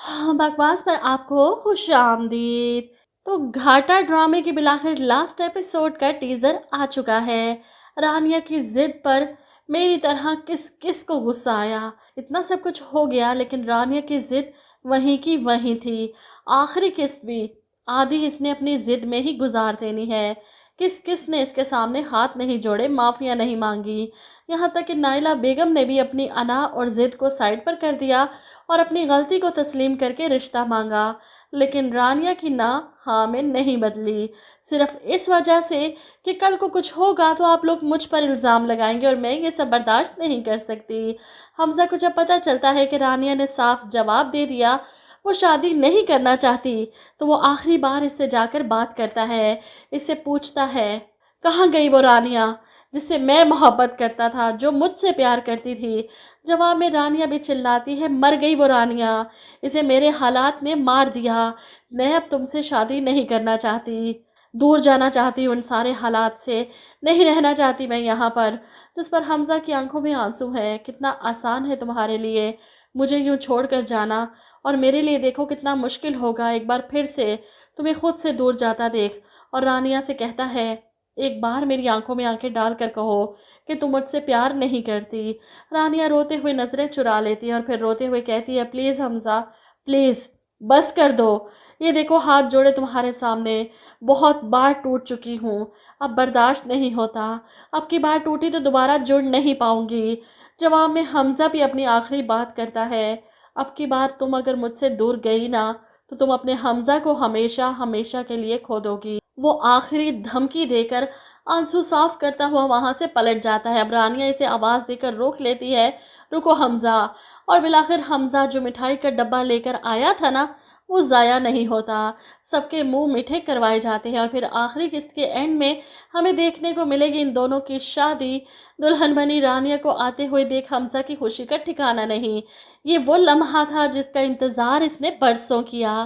हाँ, बकवास पर आपको खुश आमदीद। तो घाटा ड्रामे के बिलाखिर लास्ट एपिसोड का टीजर आ चुका है। रानिया की जिद पर मेरी तरह किस किस को गुस्सा आया। इतना सब कुछ हो गया लेकिन रानिया की जिद वहीं की वहीं थी। आखिरी किस्त भी आधी इसने अपनी जिद में ही गुजार देनी है। किस किस ने इसके सामने हाथ नहीं जोड़े, माफिया नहीं मांगी। यहाँ तक कि नाइला बेगम ने भी अपनी अना और जिद को साइड पर कर दिया और अपनी गलती को तस्लीम करके रिश्ता मांगा। लेकिन रानिया की ना हाँ में नहीं बदली, सिर्फ इस वजह से कि कल को कुछ होगा तो आप लोग मुझ पर इल्ज़ाम लगाएंगे और मैं ये सब बर्दाश्त नहीं कर सकती। हमजा को जब पता चलता है कि रानिया ने साफ जवाब दे दिया वो शादी नहीं करना चाहती, तो वो आखिरी बार इससे जाकर बात करता है। इससे पूछता है कहाँ गई वो रानिया जिससे मैं मोहब्बत करता था, जो मुझसे प्यार करती थी। जवाब में रानिया भी चिल्लाती है मर गई वो रानिया, इसे मेरे हालात ने मार दिया। मैं अब तुमसे शादी नहीं करना चाहती, दूर जाना चाहती हूँ उन सारे हालात से, नहीं रहना चाहती मैं यहाँ पर। जिस पर हमजा की आंखों में आंसू हैं। कितना आसान है तुम्हारे लिए मुझे यूँ छोड़ कर जाना, और मेरे लिए देखो कितना मुश्किल होगा एक बार फिर से तुम्हें खुद से दूर जाता देख। और रानिया से कहता है एक बार मेरी आंखों में आंखें डाल कर कहो कि तुम मुझसे प्यार नहीं करती। रानिया रोते हुए नज़रें चुरा लेती है और फिर रोते हुए कहती है प्लीज़ हमजा, प्लीज़ बस कर दो। ये देखो हाथ जोड़े तुम्हारे सामने, बहुत बार टूट चुकी हूँ, अब बर्दाश्त नहीं होता। अब की बार टूटी तो दोबारा जुड़ नहीं पाऊँगी। जवाब में हमजा भी अपनी आखिरी बात करता है अब की बार तुम अगर मुझसे दूर गई ना तो तुम अपने हमजा को हमेशा हमेशा के लिए खो दोगी। वो आखिरी धमकी देकर आंसू साफ करता हुआ वहां से पलट जाता है। अब रानिया इसे आवाज़ देकर रोक लेती है रुको हमजा। और बिलाखिर हमजा जो मिठाई का डब्बा लेकर आया था ना वो ज़ाया नहीं होता, सबके मुंह मीठे करवाए जाते हैं। और फिर आखिरी किस्त के एंड में हमें देखने को मिलेगी इन दोनों की शादी। दुल्हन बनी रानिया को आते हुए देख हमजा की खुशी का ठिकाना नहीं। ये वो लम्हा था जिसका इंतज़ार इसने बरसों किया,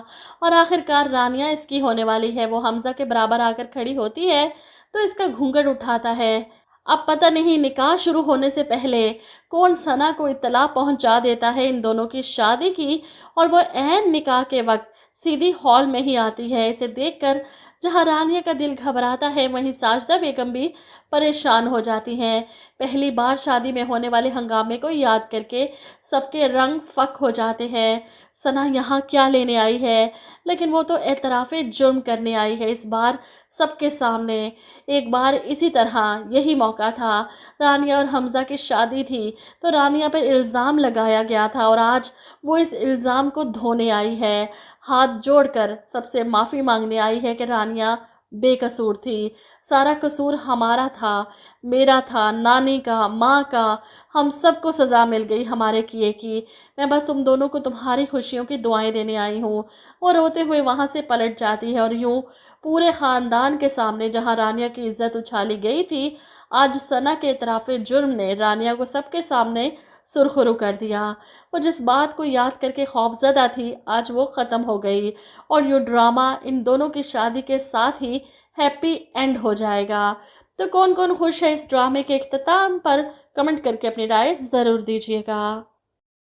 और आखिरकार रानिया इसकी होने वाली है। वो हमजा के बराबर आकर खड़ी होती है तो इसका घूंघट उठाता है। अब पता नहीं निकाह शुरू होने से पहले कौन सना को इत्तला पहुंचा देता है इन दोनों की शादी की, और वो ऐन निकाह के वक्त सीधी हॉल में ही आती है। इसे देखकर जहां रानिया का दिल घबराता है वहीं साजदा बेगम भी परेशान हो जाती हैं। पहली बार शादी में होने वाले हंगामे को याद करके सबके रंग फक हो जाते हैं। सना यहाँ क्या लेने आई है, लेकिन वो तो एतराफ़े जुर्म करने आई है, इस बार सबके सामने। एक बार इसी तरह यही मौका था, रानिया और हमजा की शादी थी तो रानिया पर इल्ज़ाम लगाया गया था और आज वो इस इल्ज़ाम को धोने आई है। हाथ जोड़कर सबसे माफ़ी मांगने आई है कि रानिया बेकसूर थी, सारा कसूर हमारा था, मेरा था, नानी का, माँ का, हम सबको सज़ा मिल गई हमारे किए की। मैं बस तुम दोनों को तुम्हारी खुशियों की दुआएं देने आई हूँ। वो रोते हुए वहाँ से पलट जाती है और यूँ पूरे ख़ानदान के सामने जहाँ रानिया की इज्जत उछाली गई थी, आज सना के इतराफ़े जुर्म ने रानिया को सबके सामने सुरखरू कर दिया। वो जिस बात को याद करके खौफज़दा थी आज वो ख़त्म हो गई, और ये ड्रामा इन दोनों की शादी के साथ ही हैप्पी एंड हो जाएगा। तो कौन कौन खुश है इस ड्रामे के इख्तिताम पर, कमेंट करके अपनी राय ज़रूर दीजिएगा।